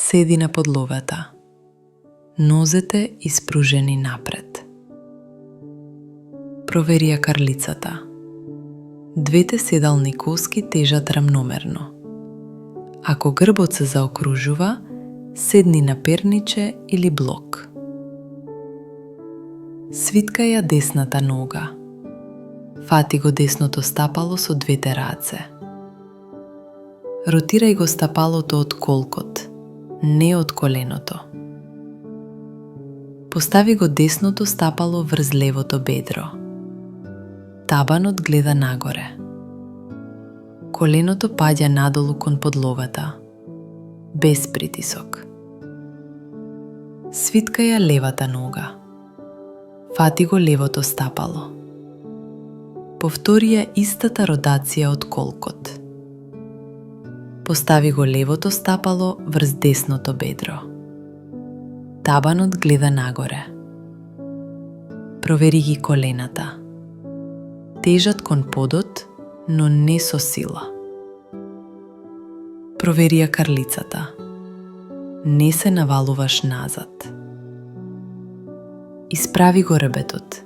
Седи на подлогата. Нозете испружени напред. Провери ја карлицата. Двете седални коски тежат рамномерно. Ако грбот се заокружува, седни на перниче или блок. Свиткај ја десната нога. Фати го десното стапало со двете раце. Ротирај го стапалото од колкот, не од коленото. Постави го десното стапало врз левото бедро. Табанот гледа нагоре. Коленото паѓа надолу кон подлогата, без притисок. Свиткај ја левата нога. Фати го левото стапало. Повтори ја истата ротација од колкот. Постави го левото стапало врз десното бедро. Табанот гледа нагоре. Провери ги колената. Тежат кон подот, но не со сила. Провери ја карлицата. Не се навалуваш назад. Исправи го рбетот.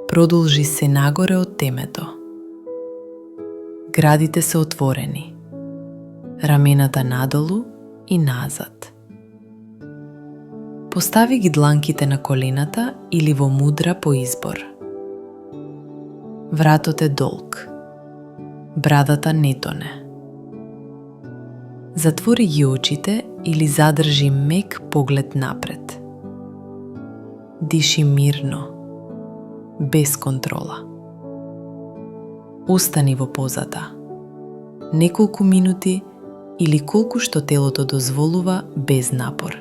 Продолжи се нагоре од темето. Градите се отворени. Рамената надолу и назад. Постави ги дланките на колената или во мудра по избор. Вратот е долг. Брадата не тоне. Затвори ги очите или задржи мек поглед напред. Диши мирно, без контрола. Остани во позата. Неколку минути или колку што телото дозволува без напор.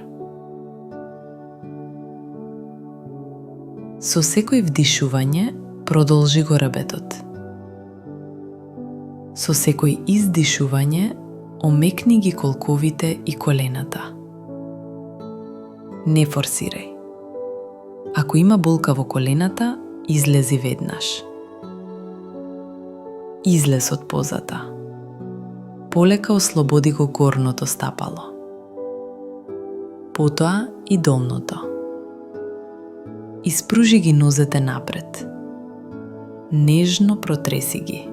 Со секој вдишување продолжи го рбетот. Со секој издишување омекни ги колковите и колената. Не форсирај. Ако има болка во колената, излези веднаш. Излез од позата. Полека ослободи го горното стапало. Потоа и долното. Испружи ги нозете напред. Нежно протреси ги.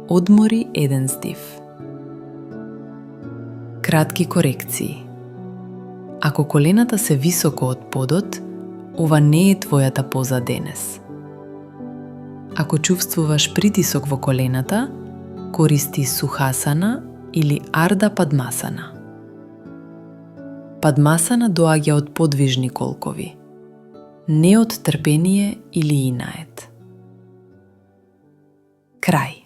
Одмори еден здив. Кратки корекции. Ако колената се високо од подот, ова не е твојата поза денес. Ако чувствуваш притисок во колената, користи Сухасана или Арда Падмасана. Падмасана доаѓа од подвижни колкови, не од трпение или инает. Крај.